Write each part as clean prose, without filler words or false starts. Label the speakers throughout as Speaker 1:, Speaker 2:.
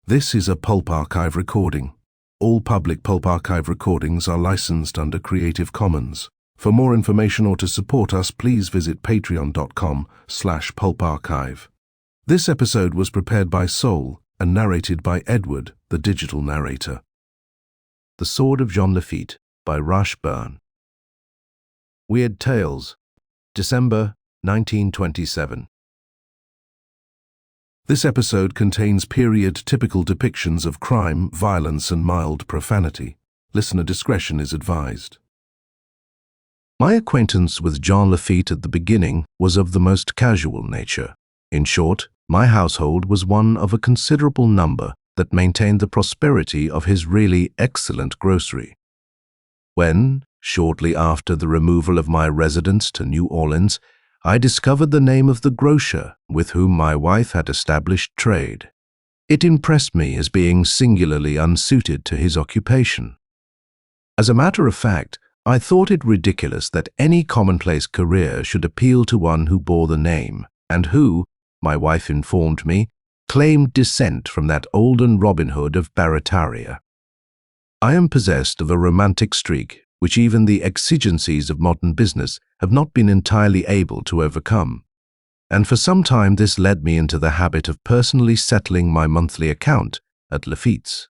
Speaker 1: This is a Pulp archive recording. All public Pulp archive recordings are licensed under Creative Commons. For more information or to support us, please visit patreon.com/pulparchive. This episode was prepared by Soul and narrated by Edward, the digital narrator. The Sword of Jean Lafitte by Mashburn. Weird Tales, December 1927. This episode contains period-typical depictions of crime, violence, and mild profanity. Listener discretion is advised. My acquaintance with Jean Lafitte at the beginning was of the most casual nature. In short, my household was one of a considerable number that maintained the prosperity of his really excellent grocery. When, shortly after the removal of my residence to New Orleans, I discovered the name of the grocer with whom my wife had established trade. It impressed me as being singularly unsuited to his occupation. As a matter of fact, I thought it ridiculous that any commonplace career should appeal to one who bore the name, and who, my wife informed me, claimed descent from that olden Robin Hood of Barrataria. I am possessed of a romantic streak which even the exigencies of modern business have not been entirely able to overcome, and for some time this led me into the habit of personally settling my monthly account at Lafitte's.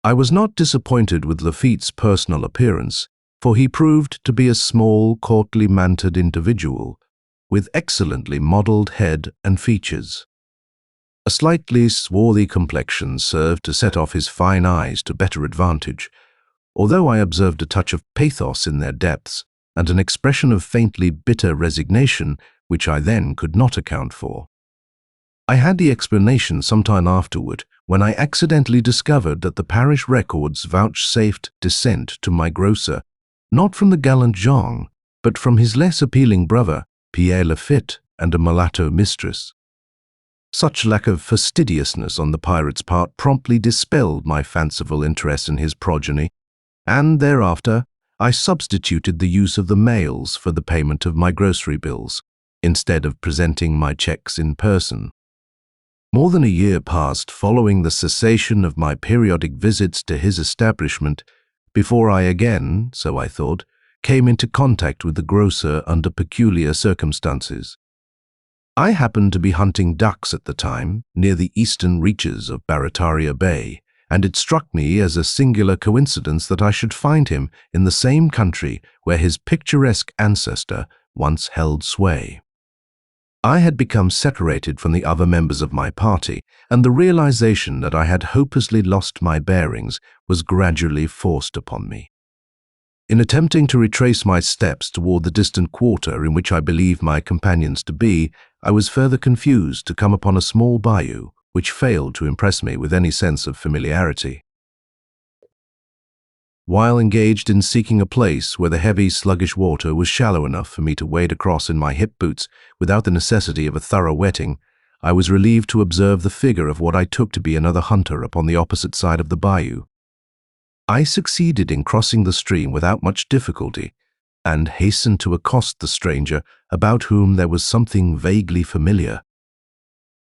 Speaker 1: I was not disappointed with Lafitte's personal appearance, for he proved to be a small, courtly mannered individual with excellently modelled head and features. A slightly swarthy complexion served to set off his fine eyes to better advantage, although I observed a touch of pathos in their depths and an expression of faintly bitter resignation which I then could not account for. I had the explanation some time afterward when I accidentally discovered that the parish records vouchsafed descent to my grocer, not from the gallant Jean, but from his less appealing brother, Pierre Lafitte, and a mulatto mistress. Such lack of fastidiousness on the pirate's part promptly dispelled my fanciful interest in his progeny, and thereafter I substituted the use of the mails for the payment of my grocery bills, instead of presenting my checks in person. More than a year passed following the cessation of my periodic visits to his establishment before I again, so I thought, came into contact with the grocer under peculiar circumstances. I happened to be hunting ducks at the time near the eastern reaches of Barrataria Bay, and it struck me as a singular coincidence that I should find him in the same country where his picturesque ancestor once held sway. I had become separated from the other members of my party, and the realization that I had hopelessly lost my bearings was gradually forced upon me. In attempting to retrace my steps toward the distant quarter in which I believed my companions to be, I was further confused to come upon a small bayou, which failed to impress me with any sense of familiarity. While engaged in seeking a place where the heavy, sluggish water was shallow enough for me to wade across in my hip boots without the necessity of a thorough wetting, I was relieved to observe the figure of what I took to be another hunter upon the opposite side of the bayou. I succeeded in crossing the stream without much difficulty, and hastened to accost the stranger about whom there was something vaguely familiar.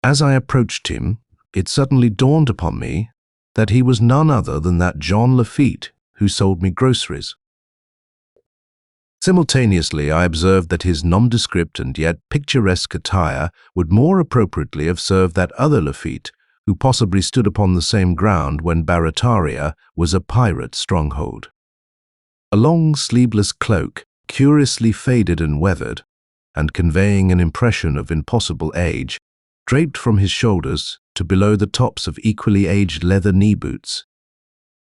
Speaker 1: As I approached him, it suddenly dawned upon me that he was none other than that Jean Lafitte who sold me groceries. Simultaneously, I observed that his nondescript and yet picturesque attire would more appropriately have served that other Lafitte who possibly stood upon the same ground when Barrataria was a pirate stronghold. A long sleeveless cloak, curiously faded and weathered, and conveying an impression of impossible age, draped from his shoulders to below the tops of equally aged leather knee boots.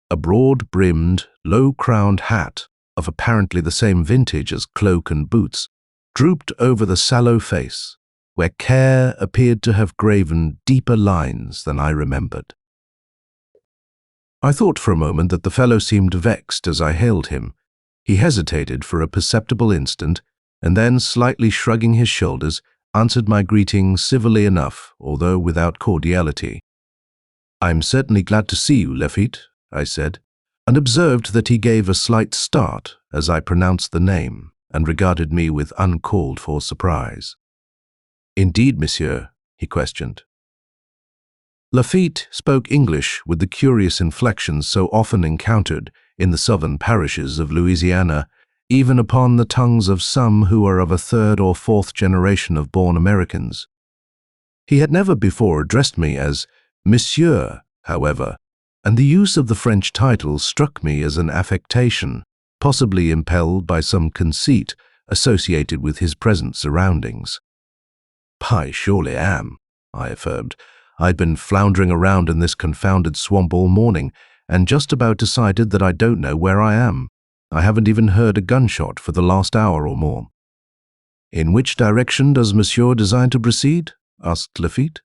Speaker 1: A broad-brimmed, low-crowned hat, of apparently the same vintage as cloak and boots, drooped over the sallow face, where care appeared to have graven deeper lines than I remembered. I thought for a moment that the fellow seemed vexed as I hailed him. He hesitated for a perceptible instant, and then, slightly shrugging his shoulders, answered my greeting civilly enough, although without cordiality. "I'm certainly glad to see you, Lafitte," I said, and observed that he gave a slight start as I pronounced the name and regarded me with uncalled-for surprise. "Indeed, monsieur?" he questioned. Lafitte spoke English with the curious inflections so often encountered in the southern parishes of Louisiana, even upon the tongues of some who are of a third or fourth generation of born Americans. He had never before addressed me as Monsieur, however, and the use of the French title struck me as an affectation, possibly impelled by some conceit associated with his present surroundings. "I surely am," I affirmed. "I'd been floundering around in this confounded swamp all morning, and just about decided that I don't know where I am. I haven't even heard a gunshot for the last hour or more." "In which direction does Monsieur design to proceed?" asked Lafitte.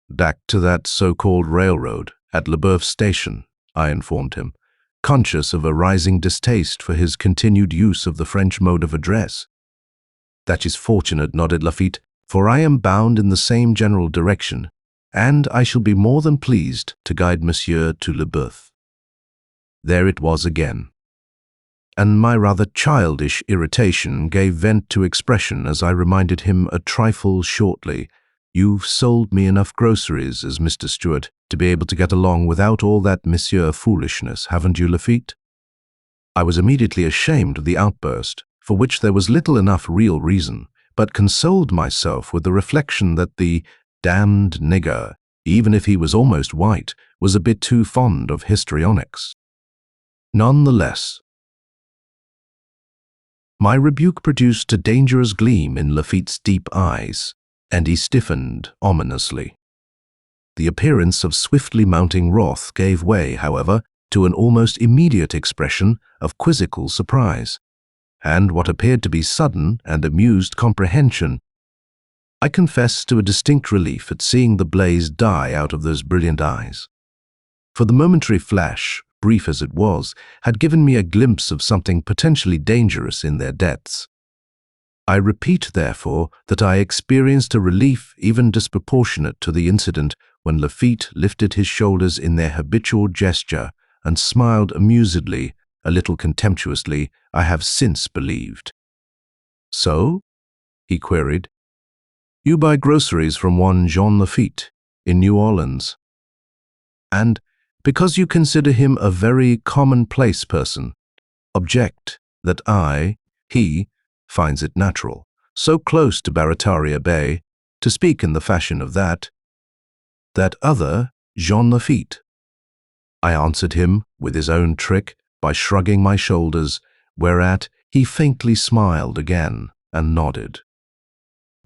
Speaker 1: "Back to that so-called railroad at Leboeuf Station," I informed him, conscious of a rising distaste for his continued use of the French mode of address. "That is fortunate," nodded Lafitte, "for I am bound in the same general direction, and I shall be more than pleased to guide Monsieur to Leboeuf." There it was again, and my rather childish irritation gave vent to expression as I reminded him a trifle shortly, "You've sold me enough groceries as Mr. Stewart to be able to get along without all that Monsieur foolishness, haven't you, Lafitte?" I was immediately ashamed of the outburst, for which there was little enough real reason, but consoled myself with the reflection that the damned nigger, even if he was almost white, was a bit too fond of histrionics. Nonetheless, my rebuke produced a dangerous gleam in Lafitte's deep eyes, and he stiffened ominously. The appearance of swiftly mounting wrath gave way, however, to an almost immediate expression of quizzical surprise, and what appeared to be sudden and amused comprehension. I confess to a distinct relief at seeing the blaze die out of those brilliant eyes. For the momentary flash, brief as it was, had given me a glimpse of something potentially dangerous in their depths. I repeat, therefore, that I experienced a relief even disproportionate to the incident when Lafitte lifted his shoulders in their habitual gesture and smiled amusedly, a little contemptuously, I have since believed. "So?" he queried. "You buy groceries from one Jean Lafitte in New Orleans, and, because you consider him a very commonplace person, object that he, finds it natural, so close to Barataria Bay, to speak in the fashion of that other Jean Lafitte." I answered him with his own trick by shrugging my shoulders, whereat he faintly smiled again and nodded.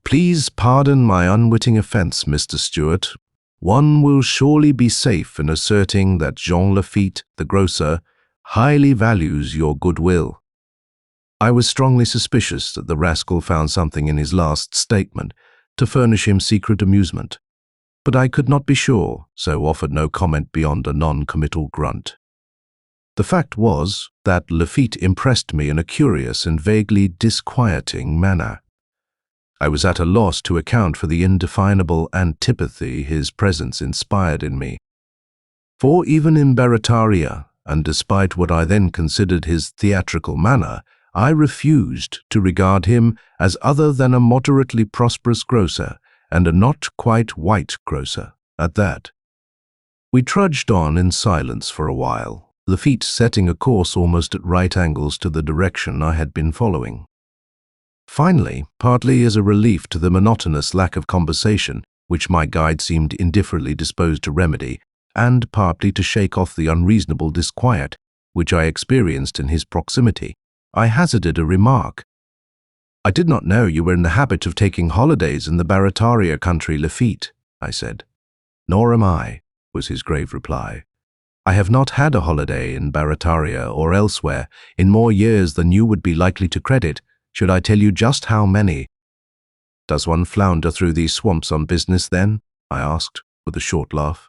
Speaker 1: "Please pardon my unwitting offense, Mr. Stewart. One will surely be safe in asserting that Jean Lafitte, the grocer, highly values your goodwill." I was strongly suspicious that the rascal found something in his last statement to furnish him secret amusement, but I could not be sure, so offered no comment beyond a non-committal grunt. The fact was that Lafitte impressed me in a curious and vaguely disquieting manner. I was at a loss to account for the indefinable antipathy his presence inspired in me. For even in Barataria, and despite what I then considered his theatrical manner, I refused to regard him as other than a moderately prosperous grocer, and a not quite white grocer at that. We trudged on in silence for a while, Lafitte setting a course almost at right angles to the direction I had been following. Finally, partly as a relief to the monotonous lack of conversation, which my guide seemed indifferently disposed to remedy, and partly to shake off the unreasonable disquiet which I experienced in his proximity, I hazarded a remark. "I did not know you were in the habit of taking holidays in the Barataria country, Lafitte," I said. "Nor am I," was his grave reply. "I have not had a holiday in Barataria or elsewhere in more years than you would be likely to credit, should I tell you just how many." "Does one flounder through these swamps on business, then?" I asked, with a short laugh.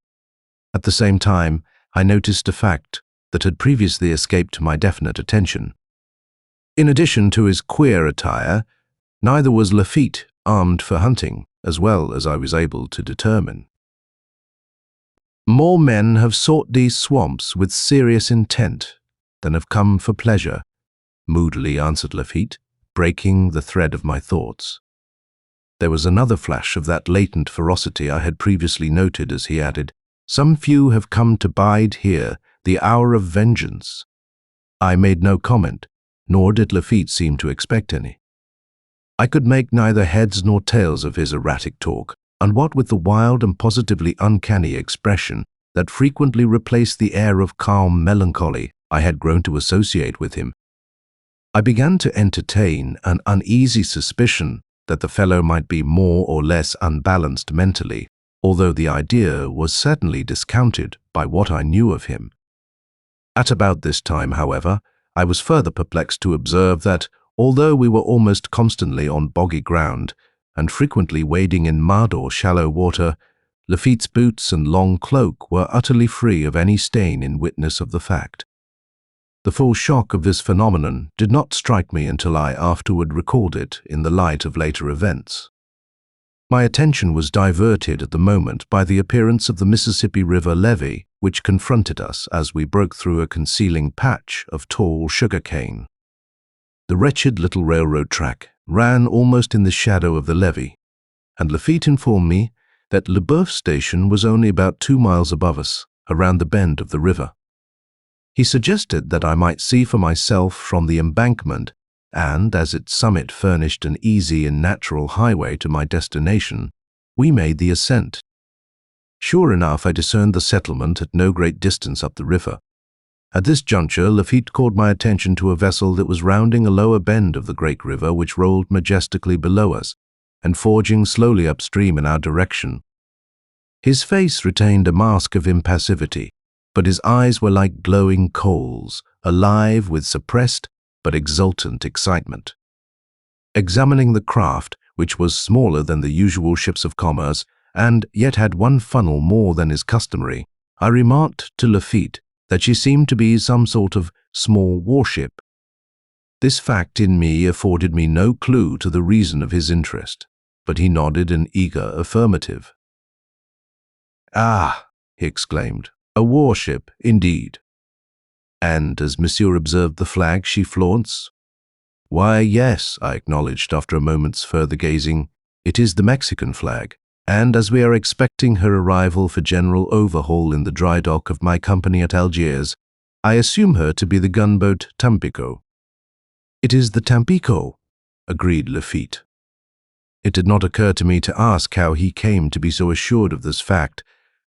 Speaker 1: At the same time, I noticed a fact that had previously escaped my definite attention. In addition to his queer attire, neither was Lafitte armed for hunting, as well as I was able to determine. "More men have sought these swamps with serious intent than have come for pleasure," moodily answered Lafitte, breaking the thread of my thoughts. There was another flash of that latent ferocity I had previously noted as he added, "Some few have come to bide here, the hour of vengeance." I made no comment, nor did Lafitte seem to expect any. I could make neither heads nor tails of his erratic talk, and what with the wild and positively uncanny expression that frequently replaced the air of calm melancholy I had grown to associate with him, I began to entertain an uneasy suspicion that the fellow might be more or less unbalanced mentally, although the idea was certainly discounted by what I knew of him. At about this time, however, I was further perplexed to observe that, although we were almost constantly on boggy ground and frequently wading in mud or shallow water, Lafitte's boots and long cloak were utterly free of any stain in witness of the fact. The full shock of this phenomenon did not strike me until I afterward recalled it in the light of later events. My attention was diverted at the moment by the appearance of the Mississippi River levee, which confronted us as we broke through a concealing patch of tall sugar cane. The wretched little railroad track ran almost in the shadow of the levee, and Lafitte informed me that Le Boeuf station was only about 2 miles above us, around the bend of the river. He suggested that I might see for myself from the embankment, and as its summit furnished an easy and natural highway to my destination, we made the ascent. Sure enough, I discerned the settlement at no great distance up the river. At this juncture, Lafitte called my attention to a vessel that was rounding a lower bend of the great river which rolled majestically below us, and forging slowly upstream in our direction. His face retained a mask of impassivity, but his eyes were like glowing coals, alive with suppressed but exultant excitement. Examining the craft, which was smaller than the usual ships of commerce, and yet had one funnel more than is customary, I remarked to Lafitte that she seemed to be some sort of small warship. This fact in me afforded me no clue to the reason of his interest, but he nodded an eager affirmative. "Ah," he exclaimed, "a warship, indeed. And as Monsieur observed the flag she flaunts?" "Why, yes," I acknowledged after a moment's further gazing, "it is the Mexican flag, and as we are expecting her arrival for general overhaul in the dry dock of my company at Algiers, I assume her to be the gunboat Tampico." "It is the Tampico," agreed Lafitte. It did not occur to me to ask how he came to be so assured of this fact,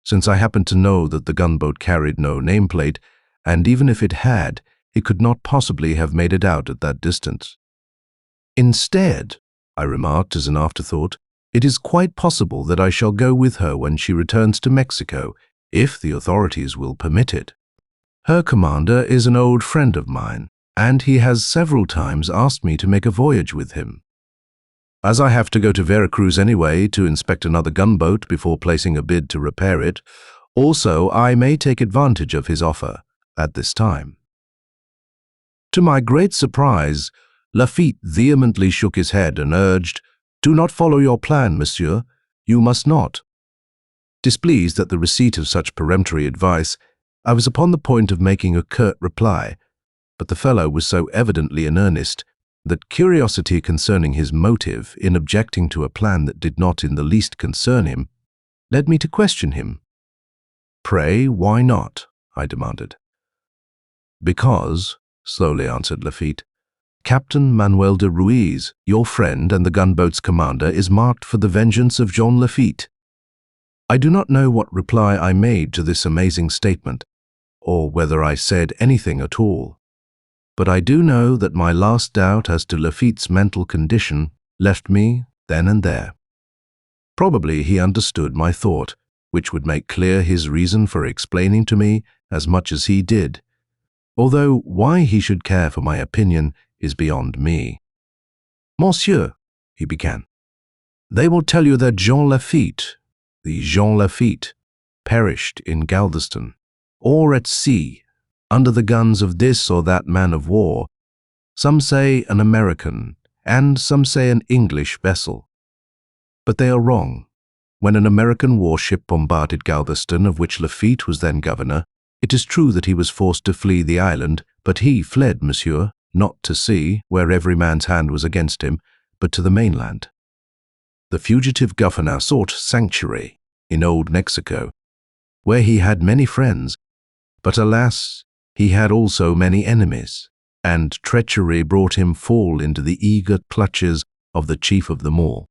Speaker 1: since I happened to know that the gunboat carried no nameplate, and even if it had, it could not possibly have made it out at that distance. "Instead," I remarked as an afterthought, "it is quite possible that I shall go with her when she returns to Mexico, if the authorities will permit it. Her commander is an old friend of mine, and he has several times asked me to make a voyage with him. As I have to go to Veracruz anyway to inspect another gunboat before placing a bid to repair it, also I may take advantage of his offer at this time." To my great surprise, Lafitte vehemently shook his head and urged, "Do not follow your plan, monsieur. You must not." Displeased at the receipt of such peremptory advice, I was upon the point of making a curt reply, but the fellow was so evidently in earnest that curiosity concerning his motive in objecting to a plan that did not in the least concern him led me to question him. "Pray, why not?" I demanded. "Because," slowly answered Lafitte, "Captain Manuel de Ruiz, your friend and the gunboat's commander, is marked for the vengeance of Jean Lafitte." I do not know what reply I made to this amazing statement, or whether I said anything at all, but I do know that my last doubt as to Lafitte's mental condition left me then and there. Probably he understood my thought, which would make clear his reason for explaining to me as much as he did, although why he should care for my opinion is beyond me. "Monsieur," he began, "they will tell you that Jean Lafitte, the Jean Lafitte, perished in Galveston, or at sea, under the guns of this or that man of war, some say an American, and some say an English vessel. But they are wrong. When an American warship bombarded Galveston, of which Lafitte was then governor, it is true that he was forced to flee the island, but he fled, monsieur, not to sea, where every man's hand was against him, but to the mainland. the fugitive governor sought sanctuary in Old Mexico, where he had many friends, but alas, he had also many enemies, and treachery brought him fall into the eager clutches of the chief of them all,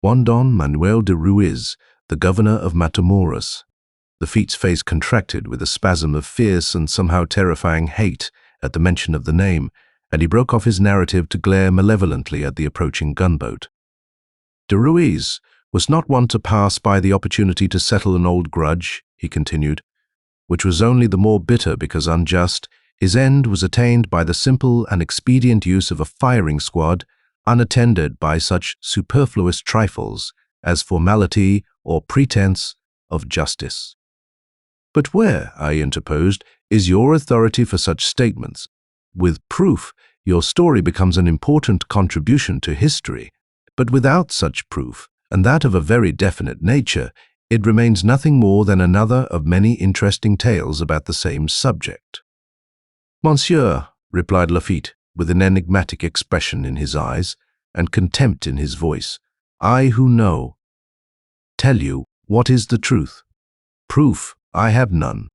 Speaker 1: Juan Don Manuel de Ruiz, the governor of Matamoros. Lafitte's face contracted with a spasm of fierce and somehow terrifying hate at the mention of the name, and he broke off his narrative to glare malevolently at the approaching gunboat. De Ruiz was not one to pass by the opportunity to settle an old grudge, he continued, which was only the more bitter because unjust. His end was attained by the simple and expedient use of a firing squad, unattended by such superfluous trifles as formality or pretense of justice. But where, I interposed, is your authority for such statements? With proof, your story becomes an important contribution to history, but without such proof, and that of a very definite nature, it remains nothing more than another of many interesting tales about the same subject. Monsieur, replied Lafitte, with an enigmatic expression in his eyes and contempt in his voice, I who know, tell you what is the truth. Proof I have none,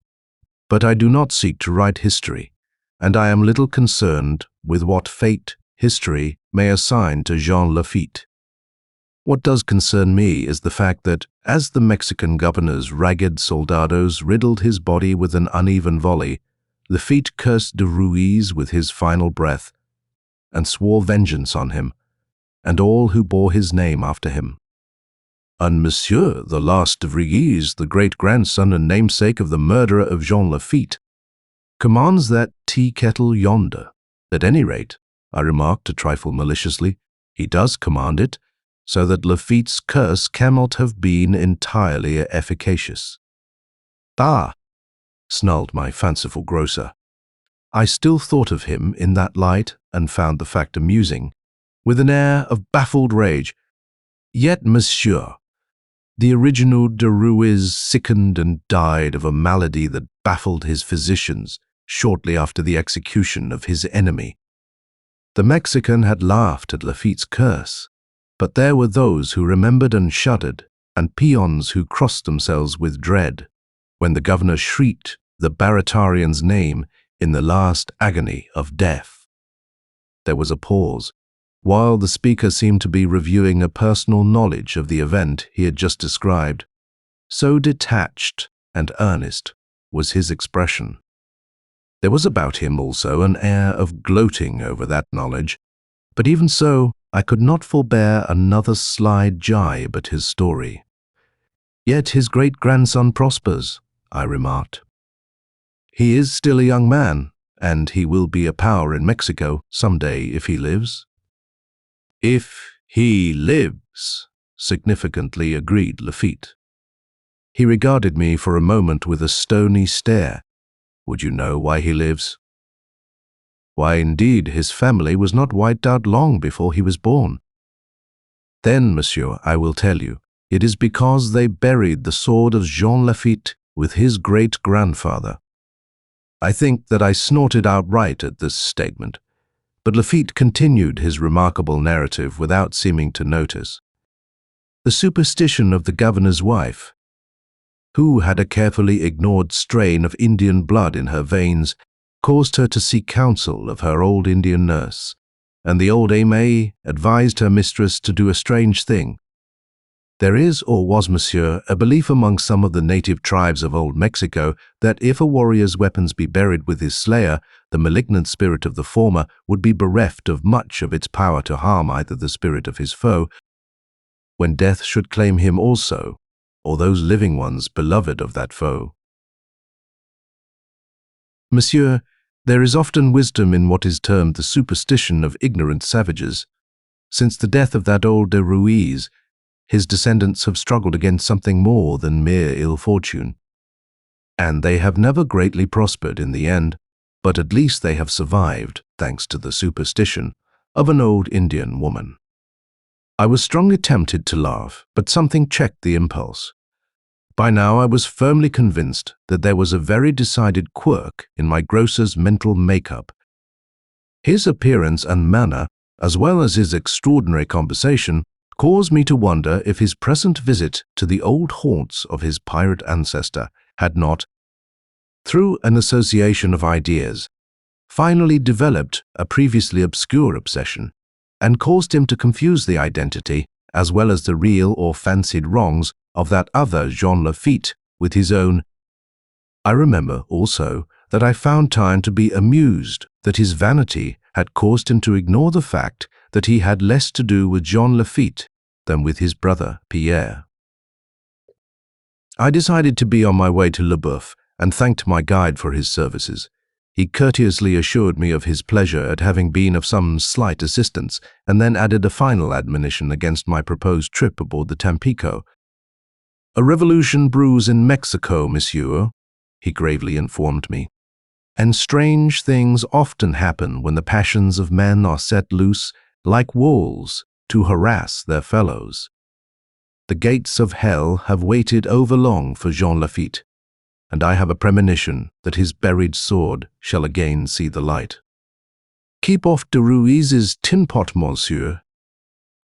Speaker 1: but I do not seek to write history, and I am little concerned with what fate history may assign to Jean Lafitte. What does concern me is the fact that, as the Mexican governor's ragged soldados riddled his body with an uneven volley, Lafitte cursed de Ruiz with his final breath, and swore vengeance on him, and all who bore his name after him. And Monsieur, the last de Ruiz, the great-grandson and namesake of the murderer of Jean Lafitte, commands that tea-kettle yonder. At any rate, I remarked a trifle maliciously, he does command it, so that Lafitte's curse cannot have been entirely efficacious. Ah, snarled my fanciful grocer. I still thought of him in that light and found the fact amusing, with an air of baffled rage. Yet, monsieur, the original de Ruiz sickened and died of a malady that baffled his physicians shortly after the execution of his enemy. The Mexican had laughed at Lafitte's curse, but there were those who remembered and shuddered, and peons who crossed themselves with dread, when the governor shrieked the Baratarian's name in the last agony of death. There was a pause, while the speaker seemed to be reviewing a personal knowledge of the event he had just described. So detached and earnest was his expression. There was about him also an air of gloating over that knowledge, but even so, I could not forbear another sly jibe at his story. Yet his great-grandson prospers, I remarked. He is still a young man, and he will be a power in Mexico some day if he lives. If he lives, significantly agreed Lafitte. He regarded me for a moment with a stony stare. Would you know why he lives? Why, indeed, his family was not wiped out long before he was born. Then, monsieur, I will tell you, it is because they buried the sword of Jean Lafitte with his great-grandfather. I think that I snorted outright at this statement, but Lafitte continued his remarkable narrative without seeming to notice. The superstition of the governor's wife, who had a carefully ignored strain of Indian blood in her veins, caused her to seek counsel of her old Indian nurse, and the old Aimee advised her mistress to do a strange thing. There is, or was, monsieur, a belief among some of the native tribes of Old Mexico that if a warrior's weapons be buried with his slayer, the malignant spirit of the former would be bereft of much of its power to harm either the spirit of his foe, when death should claim him also, or those living ones beloved of that foe. Monsieur, there is often wisdom in what is termed the superstition of ignorant savages. Since the death of that old de Ruiz, his descendants have struggled against something more than mere ill fortune. And they have never greatly prospered in the end, but at least they have survived, thanks to the superstition of an old Indian woman. I was strongly tempted to laugh, but something checked the impulse. By now I was firmly convinced that there was a very decided quirk in my grocer's mental makeup. His appearance and manner, as well as his extraordinary conversation, caused me to wonder if his present visit to the old haunts of his pirate ancestor had not, through an association of ideas, finally developed a previously obscure obsession and caused him to confuse the identity as well as the real or fancied wrongs of that other Jean Lafitte with his own. I remember also that I found time to be amused that his vanity had caused him to ignore the fact that he had less to do with Jean Lafitte than with his brother Pierre. I decided to be on my way to Le Boeuf and thanked my guide for his services. He courteously assured me of his pleasure at having been of some slight assistance, and then added a final admonition against my proposed trip aboard the Tampico. "A revolution brews in Mexico, monsieur," he gravely informed me, "and strange things often happen when the passions of men are set loose, like wolves, to harass their fellows. The gates of hell have waited overlong for Jean Lafitte, and I have a premonition that his buried sword shall again see the light. Keep off de Ruiz's tin pot, monsieur."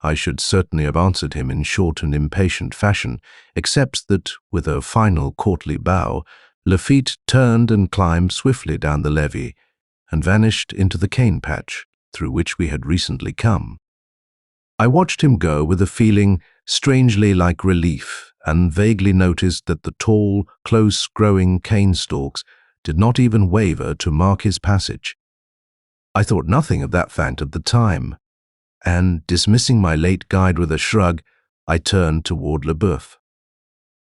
Speaker 1: I should certainly have answered him in short and impatient fashion, except that, with a final courtly bow, Lafitte turned and climbed swiftly down the levee and vanished into the cane patch through which we had recently come. I watched him go with a feeling strangely like relief, and vaguely noticed that the tall, close-growing cane stalks did not even waver to mark his passage. I thought nothing of that fact at the time, and, dismissing my late guide with a shrug, I turned toward Le Boeuf.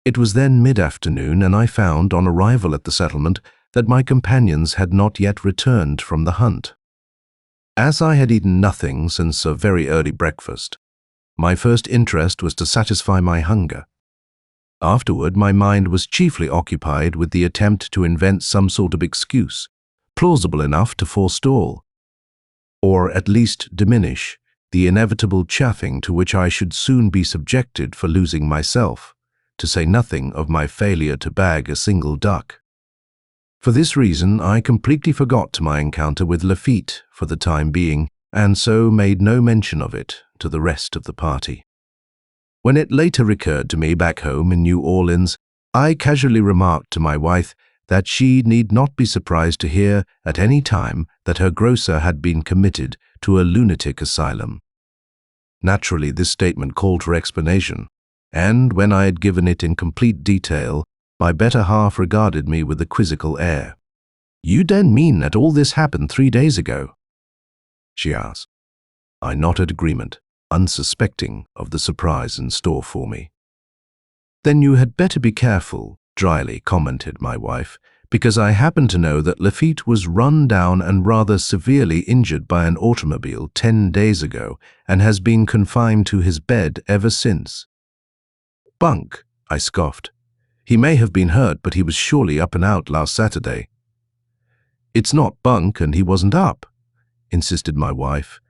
Speaker 1: It was then mid-afternoon, and I found, on arrival at the settlement, that my companions had not yet returned from the hunt. As I had eaten nothing since a very early breakfast, my first interest was to satisfy my hunger. Afterward, my mind was chiefly occupied with the attempt to invent some sort of excuse, plausible enough to forestall, or at least diminish, the inevitable chaffing to which I should soon be subjected for losing myself, to say nothing of my failure to bag a single duck. For this reason, I completely forgot my encounter with Lafitte for the time being, and so made no mention of it to the rest of the party. When it later recurred to me back home in New Orleans, I casually remarked to my wife that she need not be surprised to hear at any time that her grocer had been committed to a lunatic asylum. Naturally, this statement called for explanation, and when I had given it in complete detail, my better half regarded me with a quizzical air. "You don't mean that all this happened 3 days ago?" she asked. I nodded agreement, unsuspecting of the surprise in store for me. "Then you had better be careful," dryly commented my wife, "because I happen to know that Lafitte was run down and rather severely injured by an automobile 10 days ago and has been confined to his bed ever since." "Bunk," I scoffed. "He may have been hurt, but he was surely up and out last Saturday." "It's not bunk and he wasn't up," insisted my wife,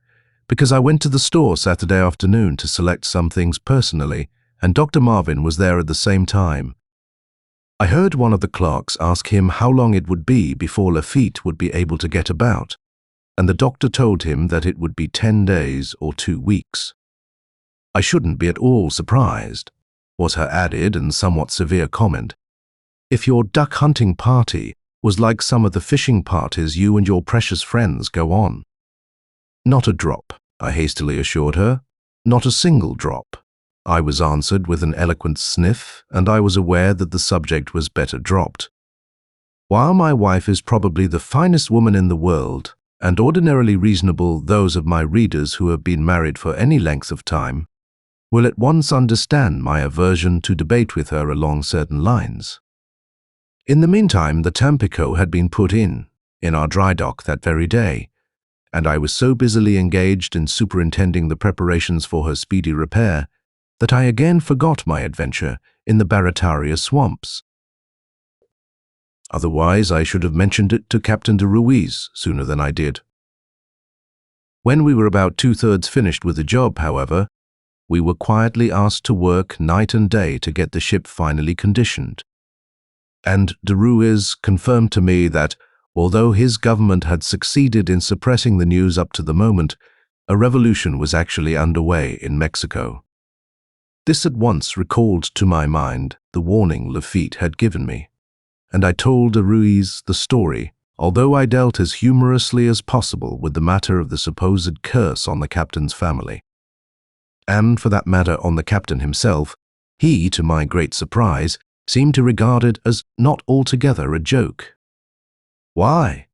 Speaker 1: "because I went to the store Saturday afternoon to select some things personally, and Dr. Marvin was there at the same time. I heard one of the clerks ask him how long it would be before Lafitte would be able to get about, and the doctor told him that it would be 10 days or 2 weeks. I shouldn't be at all surprised," was her added and somewhat severe comment, "if your duck hunting party was like some of the fishing parties you and your precious friends go on." "Not a drop," I hastily assured her. "Not a single drop," I was answered with an eloquent sniff, and I was aware that the subject was better dropped. While my wife is probably the finest woman in the world, and ordinarily reasonable those of my readers who have been married for any length of time will at once understand my aversion to debate with her along certain lines. In the meantime, the Tampico had been put in our dry dock that very day, and I was so busily engaged in superintending the preparations for her speedy repair that I again forgot my adventure in the Barataria swamps. Otherwise, I should have mentioned it to Captain de Ruiz sooner than I did. When we were about 2/3 finished with the job, however, we were quietly asked to work night and day to get the ship finally conditioned. And de Ruiz confirmed to me that, although his government had succeeded in suppressing the news up to the moment, a revolution was actually underway in Mexico. This at once recalled to my mind the warning Lafitte had given me, and I told de Ruiz the story, although I dealt as humorously as possible with the matter of the supposed curse on the captain's family. And, for that matter, on the captain himself. He, to my great surprise, seemed to regard it as not altogether a joke. "Why?"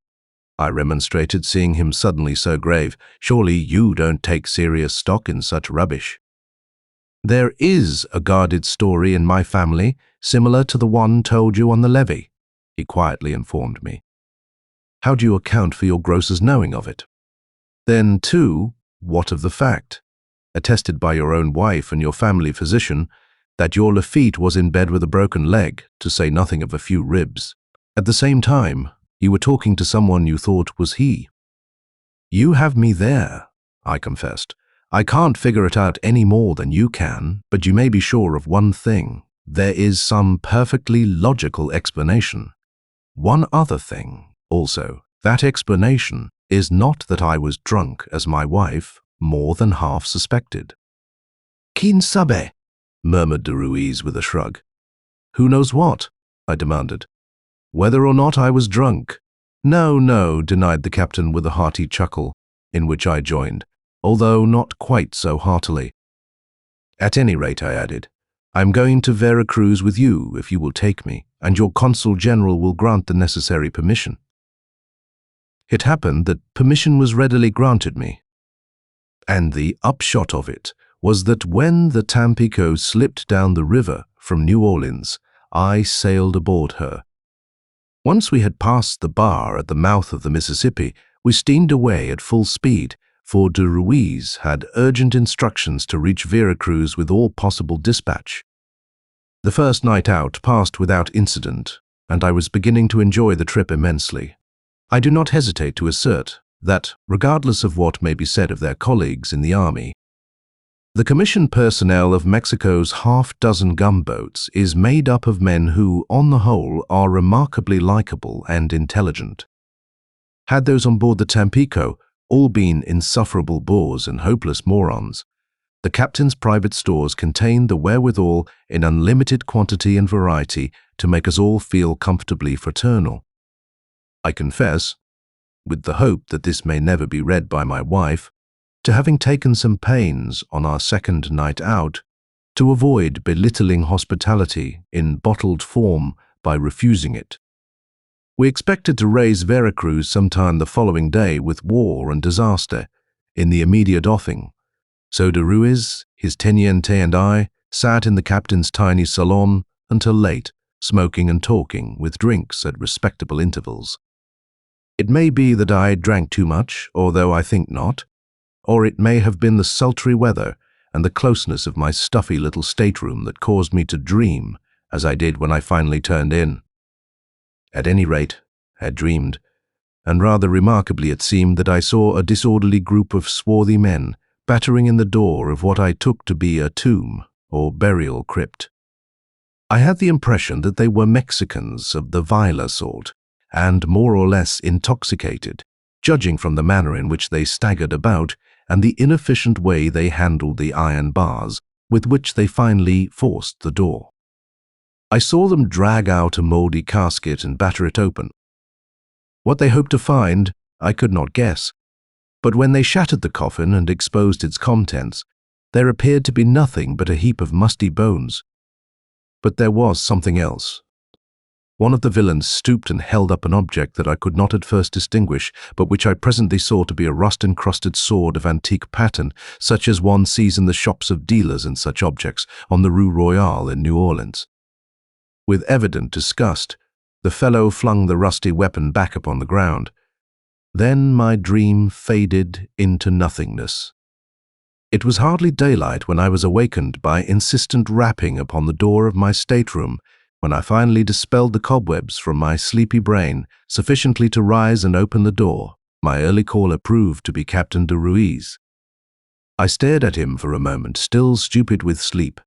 Speaker 1: I remonstrated, seeing him suddenly so grave. "Surely you don't take serious stock in such rubbish." "There is a guarded story in my family, similar to the one told you on the levee," he quietly informed me. "How do you account for your grocer's knowing of it? Then, too, what of the fact, attested by your own wife and your family physician, that your Lafitte was in bed with a broken leg, to say nothing of a few ribs? At the same time, you were talking to someone you thought was he." "You have me there," I confessed. "I can't figure it out any more than you can, but you may be sure of one thing. There is some perfectly logical explanation. One other thing, also. That explanation is not that I was drunk, as my wife more than half suspected." "Quien sabe?" murmured de Ruiz with a shrug. "Who knows what?" I demanded. "Whether or not I was drunk?" "No, no," denied the captain with a hearty chuckle, in which I joined, although not quite so heartily. "At any rate," I added, "I'm going to Veracruz with you if you will take me, and your consul general will grant the necessary permission." It happened that permission was readily granted me, and the upshot of it was that when the Tampico slipped down the river from New Orleans, I sailed aboard her. Once we had passed the bar at the mouth of the Mississippi, we steamed away at full speed, for de Ruiz had urgent instructions to reach Veracruz with all possible dispatch. The first night out passed without incident, and I was beginning to enjoy the trip immensely. I do not hesitate to assert that, regardless of what may be said of their colleagues in the army, the commissioned personnel of Mexico's half-dozen gunboats is made up of men who, on the whole, are remarkably likable and intelligent. Had those on board the Tampico all been insufferable bores and hopeless morons, the captain's private stores contained the wherewithal in unlimited quantity and variety to make us all feel comfortably fraternal. I confess, with the hope that this may never be read by my wife, to having taken some pains on our second night out to avoid belittling hospitality in bottled form by refusing it. We expected to raise Veracruz sometime the following day with war and disaster in the immediate offing, so de Ruiz, his teniente and I sat in the captain's tiny salon until late, smoking and talking, with drinks at respectable intervals. It may be that I drank too much, although I think not, or it may have been the sultry weather and the closeness of my stuffy little stateroom that caused me to dream, as I did when I finally turned in. At any rate, I had dreamed, and rather remarkably it seemed that I saw a disorderly group of swarthy men battering in the door of what I took to be a tomb or burial crypt. I had the impression that they were Mexicans of the viler sort, and more or less intoxicated, judging from the manner in which they staggered about and the inefficient way they handled the iron bars with which they finally forced the door. I saw them drag out a mouldy casket and batter it open. What they hoped to find, I could not guess, but when they shattered the coffin and exposed its contents, there appeared to be nothing but a heap of musty bones. But there was something else. One of the villains stooped and held up an object that I could not at first distinguish, but which I presently saw to be a rust-encrusted sword of antique pattern, such as one sees in the shops of dealers in such objects on the Rue Royale in New Orleans. With evident disgust, the fellow flung the rusty weapon back upon the ground. Then my dream faded into nothingness. It was hardly daylight when I was awakened by insistent rapping upon the door of my stateroom, when I finally dispelled the cobwebs from my sleepy brain sufficiently to rise and open the door. My early caller proved to be Captain de Ruiz. I stared at him for a moment, still stupid with sleep,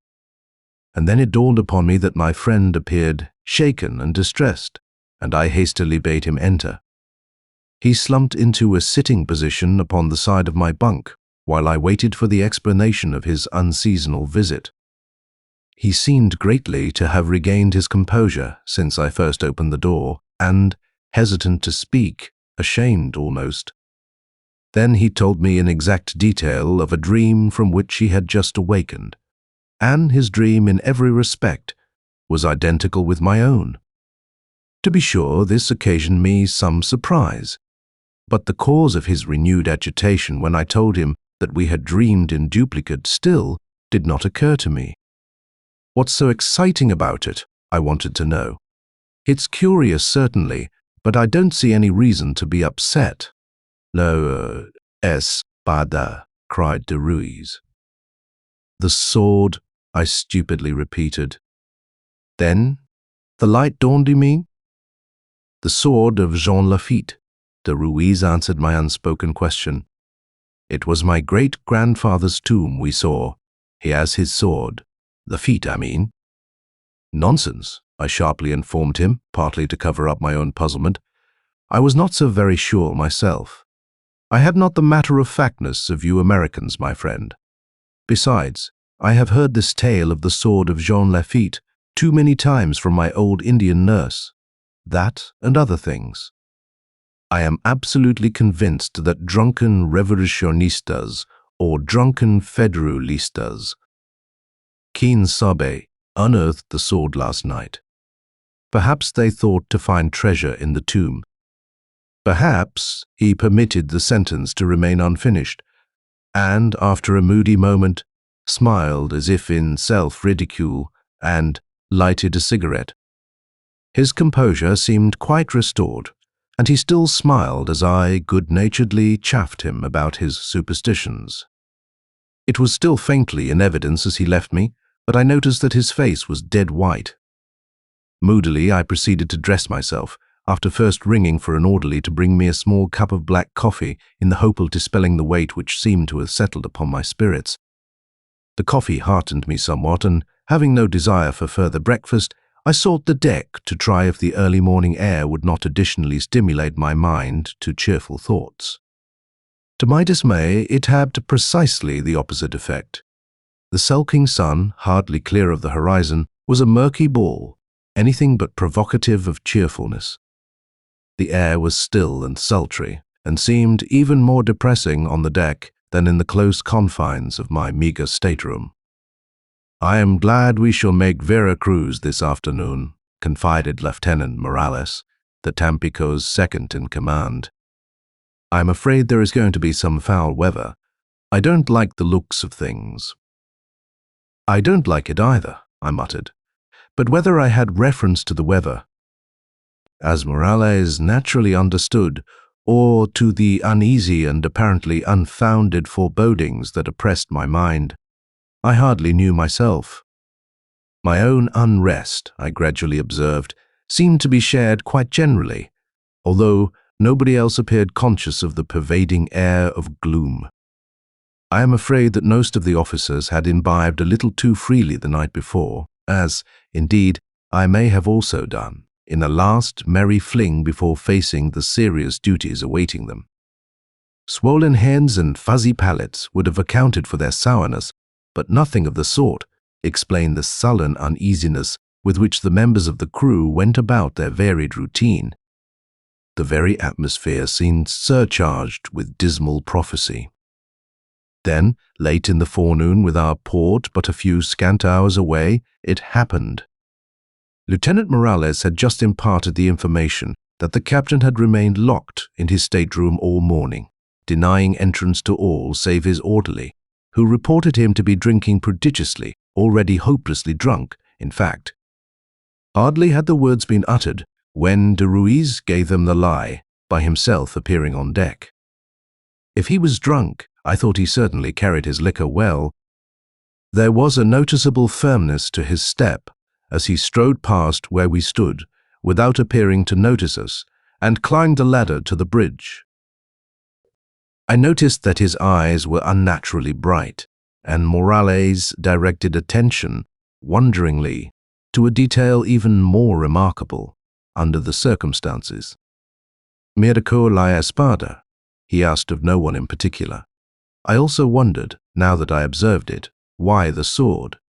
Speaker 1: and then it dawned upon me that my friend appeared shaken and distressed, and I hastily bade him enter. He slumped into a sitting position upon the side of my bunk, while I waited for the explanation of his unseasonal visit. He seemed greatly to have regained his composure since I first opened the door, and, hesitant to speak, ashamed almost. Then he told me in exact detail of a dream from which he had just awakened, and his dream in every respect was identical with my own. To be sure, this occasioned me some surprise, but the cause of his renewed agitation when I told him that we had dreamed in duplicate still did not occur to me. What's so exciting about it? I wanted to know. It's curious, certainly, but I don't see any reason to be upset. "Lo espada," cried de Ruiz. "The sword," I stupidly repeated. "Then, the light dawned, you mean?" "The sword of Jean Lafitte," de Ruiz answered my unspoken question. "It was my great-grandfather's tomb we saw. He has his sword. Lafitte, I mean." "Nonsense," I sharply informed him, partly to cover up my own puzzlement. I was not so very sure myself. I had not the matter-of-factness of you Americans, my friend. Besides, I have heard this tale of the sword of Jean Lafitte too many times from my old Indian nurse. That and other things. I am absolutely convinced that drunken revolutionistas or drunken federalistas, Quien sabe, unearthed the sword last night. Perhaps they thought to find treasure in the tomb. Perhaps he permitted the sentence to remain unfinished, and after a moody moment, smiled as if in self-ridicule and lighted a cigarette. His composure seemed quite restored, and he still smiled as I good-naturedly chaffed him about his superstitions. It was still faintly in evidence as he left me, but I noticed that his face was dead white. Moodily, I proceeded to dress myself, after first ringing for an orderly to bring me a small cup of black coffee in the hope of dispelling the weight which seemed to have settled upon my spirits. The coffee heartened me somewhat, and having no desire for further breakfast, I sought the deck to try if the early morning air would not additionally stimulate my mind to cheerful thoughts. To my dismay, it had precisely the opposite effect. The sulking sun, hardly clear of the horizon, was a murky ball, anything but provocative of cheerfulness. The air was still and sultry, and seemed even more depressing on the deck than in the close confines of my meager stateroom. "I am glad we shall make Vera Cruz this afternoon," confided Lieutenant Morales, the Tampico's second in command. "I am afraid there is going to be some foul weather. I don't like the looks of things." "I don't like it either," I muttered. But whether I had reference to the weather, as Morales naturally understood, or to the uneasy and apparently unfounded forebodings that oppressed my mind, I hardly knew myself. My own unrest, I gradually observed, seemed to be shared quite generally, although nobody else appeared conscious of the pervading air of gloom. I am afraid that most of the officers had imbibed a little too freely the night before, as, indeed, I may have also done, in a last merry fling before facing the serious duties awaiting them. Swollen heads and fuzzy palates would have accounted for their sourness, but nothing of the sort explained the sullen uneasiness with which the members of the crew went about their varied routine. The very atmosphere seemed surcharged with dismal prophecy. Then, late in the forenoon, with our port but a few scant hours away, it happened. Lieutenant Morales had just imparted the information that the captain had remained locked in his stateroom all morning, denying entrance to all save his orderly, who reported him to be drinking prodigiously, already hopelessly drunk, in fact. Hardly had the words been uttered when de Ruiz gave them the lie, by himself appearing on deck. If he was drunk, I thought he certainly carried his liquor well. There was a noticeable firmness to his step as he strode past where we stood, without appearing to notice us, and climbed the ladder to the bridge. I noticed that his eyes were unnaturally bright, and Morales directed attention, wonderingly, to a detail even more remarkable under the circumstances. "Mirko la espada?" he asked of no one in particular. I also wondered, now that I observed it, why the sword.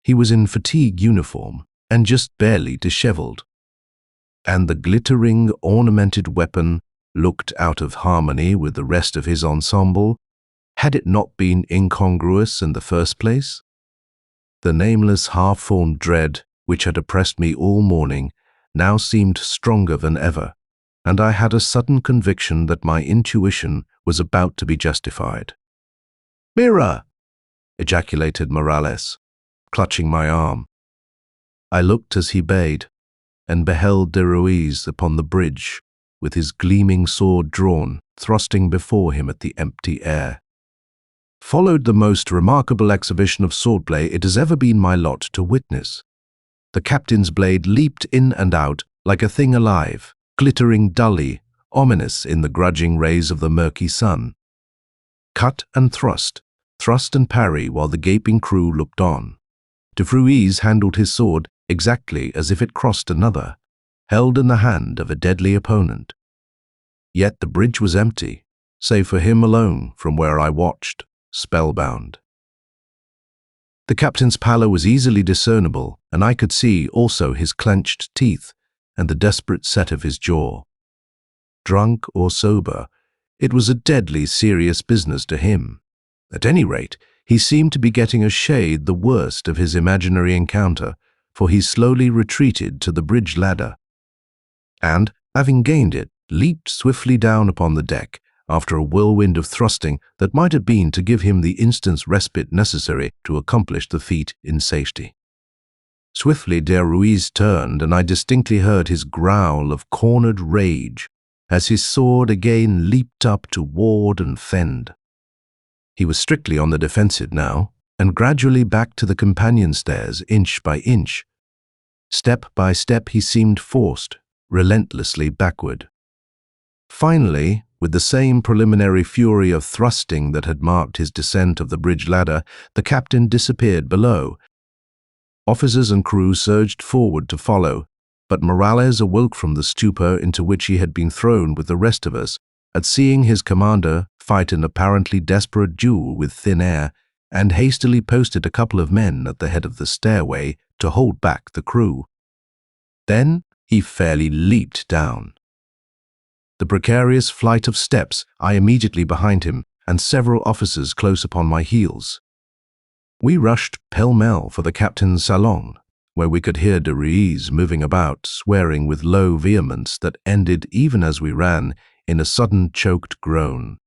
Speaker 1: He was in fatigue uniform and just barely disheveled. And the glittering, ornamented weapon looked out of harmony with the rest of his ensemble, had it not been incongruous in the first place. The nameless, half-formed dread which had oppressed me all morning now seemed stronger than ever, and I had a sudden conviction that my intuition was about to be justified. "Mirror!" ejaculated Morales, clutching my arm. I looked as he bade, and beheld de Ruiz upon the bridge, with his gleaming sword drawn, thrusting before him at the empty air. Followed the most remarkable exhibition of swordplay it has ever been my lot to witness. The captain's blade leaped in and out like a thing alive, glittering dully, ominous in the grudging rays of the murky sun. Cut and thrust and parry while the gaping crew looked on. De Ruiz handled his sword exactly as if it crossed another, held in the hand of a deadly opponent. Yet the bridge was empty, save for him alone from where I watched, spellbound. The captain's pallor was easily discernible, and I could see also his clenched teeth and the desperate set of his jaw. Drunk or sober, it was a deadly serious business to him. At any rate, he seemed to be getting a shade the worst of his imaginary encounter, for he slowly retreated to the bridge ladder, and, having gained it, leaped swiftly down upon the deck, after a whirlwind of thrusting that might have been to give him the instant's respite necessary to accomplish the feat in safety. Swiftly de Ruiz turned, and I distinctly heard his growl of cornered rage as his sword again leaped up to ward and fend. He was strictly on the defensive now, and gradually back to the companion stairs inch by inch. Step by step he seemed forced, relentlessly backward. Finally, with the same preliminary fury of thrusting that had marked his descent of the bridge ladder, the captain disappeared below. Officers and crew surged forward to follow, but Morales awoke from the stupor into which he had been thrown with the rest of us at seeing his commander fight an apparently desperate duel with thin air, and hastily posted a couple of men at the head of the stairway to hold back the crew. Then he fairly leaped down. The precarious flight of steps, I immediately behind him, and several officers close upon my heels. We rushed pell-mell for the captain's salon, where we could hear de Ruiz moving about, swearing with low vehemence that ended, even as we ran, in a sudden choked groan.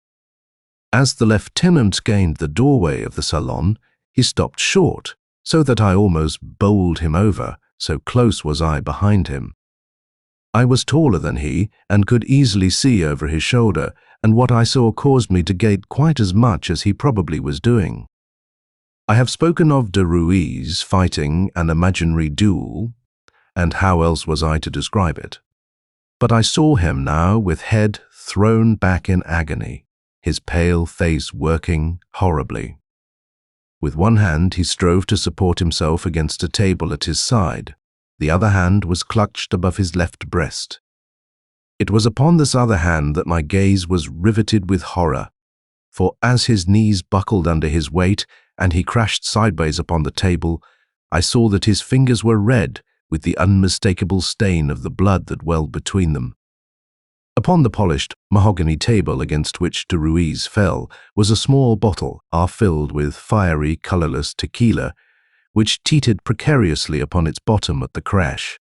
Speaker 1: As the lieutenant gained the doorway of the salon, he stopped short, so that I almost bowled him over, so close was I behind him. I was taller than he, and could easily see over his shoulder, and what I saw caused me to gape quite as much as he probably was doing. I have spoken of de Ruiz fighting an imaginary duel, and how else was I to describe it? But I saw him now with head thrown back in agony, his pale face working horribly. With one hand he strove to support himself against a table at his side. The other hand was clutched above his left breast. It was upon this other hand that my gaze was riveted with horror, for as his knees buckled under his weight and he crashed sideways upon the table, I saw that his fingers were red with the unmistakable stain of the blood that welled between them. Upon the polished mahogany table against which de Ruiz fell was a small bottle half-filled with fiery, colorless tequila, which teetered precariously upon its bottom at the crash.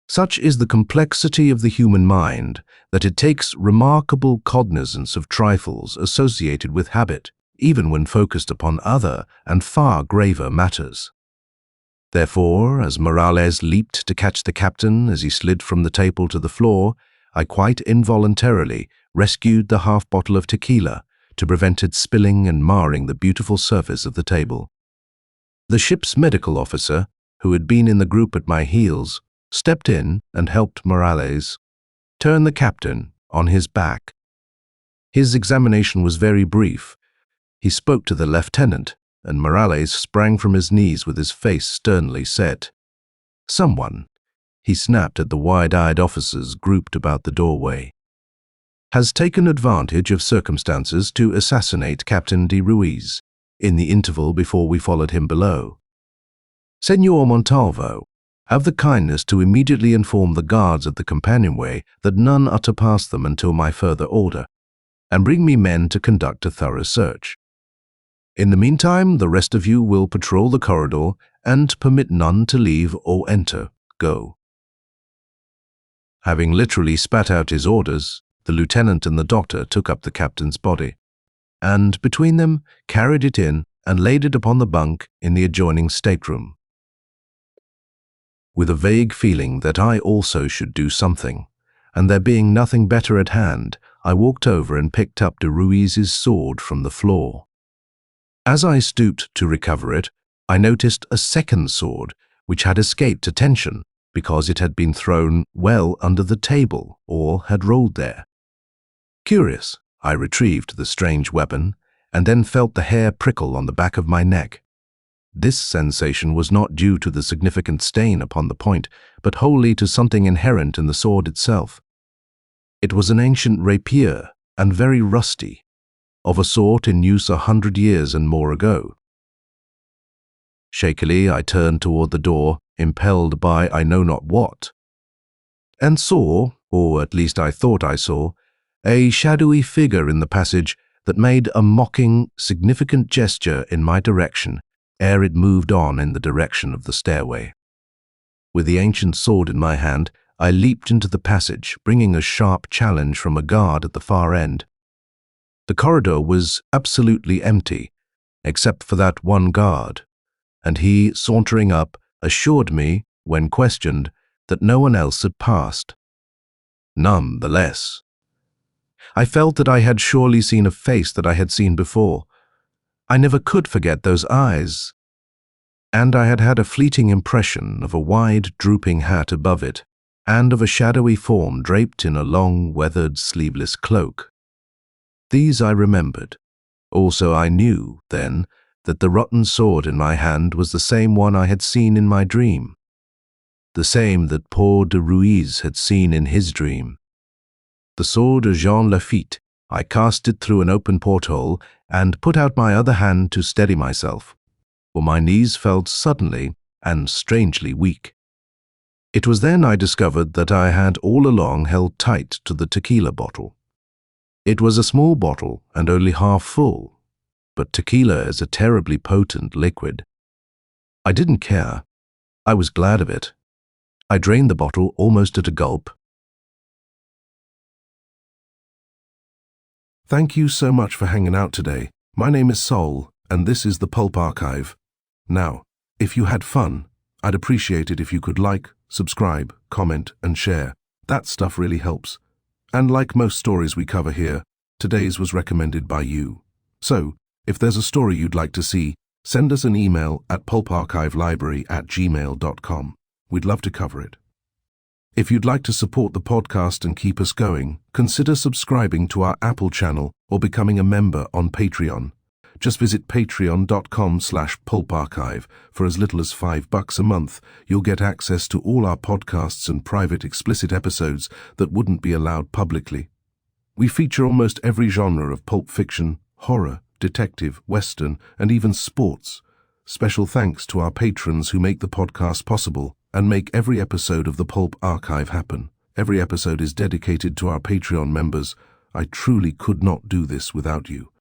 Speaker 1: Such is the complexity of the human mind that it takes remarkable cognizance of trifles associated with habit, even when focused upon other and far graver matters. Therefore, as Morales leaped to catch the captain as he slid from the table to the floor, I quite involuntarily rescued the half-bottle of tequila to prevent it spilling and marring the beautiful surface of the table. The ship's medical officer, who had been in the group at my heels, stepped in and helped Morales turn the captain on his back. His examination was very brief. He spoke to the lieutenant, and Morales sprang from his knees with his face sternly set. "Someone," he snapped at the wide-eyed officers grouped about the doorway, "has taken advantage of circumstances to assassinate Captain de Ruiz in the interval before we followed him below. Senor Montalvo, have the kindness to immediately inform the guards at the companionway that none are to pass them until my further order, and bring me men to conduct a thorough search. In the meantime, the rest of you will patrol the corridor and permit none to leave or enter. Go." Having literally spat out his orders, the lieutenant and the doctor took up the captain's body, and between them carried it in and laid it upon the bunk in the adjoining stateroom. With a vague feeling that I also should do something, and there being nothing better at hand, I walked over and picked up de Ruiz's sword from the floor. As I stooped to recover it, I noticed a second sword which had escaped attention because it had been thrown well under the table or had rolled there. Curious, I retrieved the strange weapon and then felt the hair prickle on the back of my neck. This sensation was not due to the significant stain upon the point, but wholly to something inherent in the sword itself. It was an ancient rapier and very rusty, of a sort in use 100 years and more ago. Shakily, I turned toward the door, impelled by I know not what, and saw, or at least I thought I saw, a shadowy figure in the passage that made a mocking, significant gesture in my direction ere it moved on in the direction of the stairway. With the ancient sword in my hand, I leaped into the passage, bringing a sharp challenge from a guard at the far end. The corridor was absolutely empty, except for that one guard, and he, sauntering up, assured me, when questioned, that no one else had passed. None the less. I felt that I had surely seen a face that I had seen before. I never could forget those eyes, and I had had a fleeting impression of a wide, drooping hat above it, and of a shadowy form draped in a long, weathered, sleeveless cloak. These I remembered. Also I knew, then, that the rotten sword in my hand was the same one I had seen in my dream, the same that poor de Ruiz had seen in his dream. The sword of Jean Lafitte. I cast it through an open porthole and put out my other hand to steady myself, for my knees felt suddenly and strangely weak. It was then I discovered that I had all along held tight to the tequila bottle. It was a small bottle and only half full, but tequila is a terribly potent liquid. I didn't care. I was glad of it. I drained the bottle almost at a gulp. Thank you so much for hanging out today. My name is Sol, and this is the Pulp Archive. Now, if you had fun, I'd appreciate it if you could like, subscribe, comment, and share. That stuff really helps. And like most stories we cover here, today's was recommended by you. So, if there's a story you'd like to see, send us an email at pulparchivelibrary@gmail.com. We'd love to cover it. If you'd like to support the podcast and keep us going, consider subscribing to our Apple channel or becoming a member on Patreon. Just visit patreon.com/pulparchive. For as little as $5 a month, you'll get access to all our podcasts and private explicit episodes that wouldn't be allowed publicly. We feature almost every genre of pulp fiction, horror, detective, western, and even sports. Special thanks to our patrons who make the podcast possible and make every episode of the Pulp Archive happen. Every episode is dedicated to our Patreon members. I truly could not do this without you.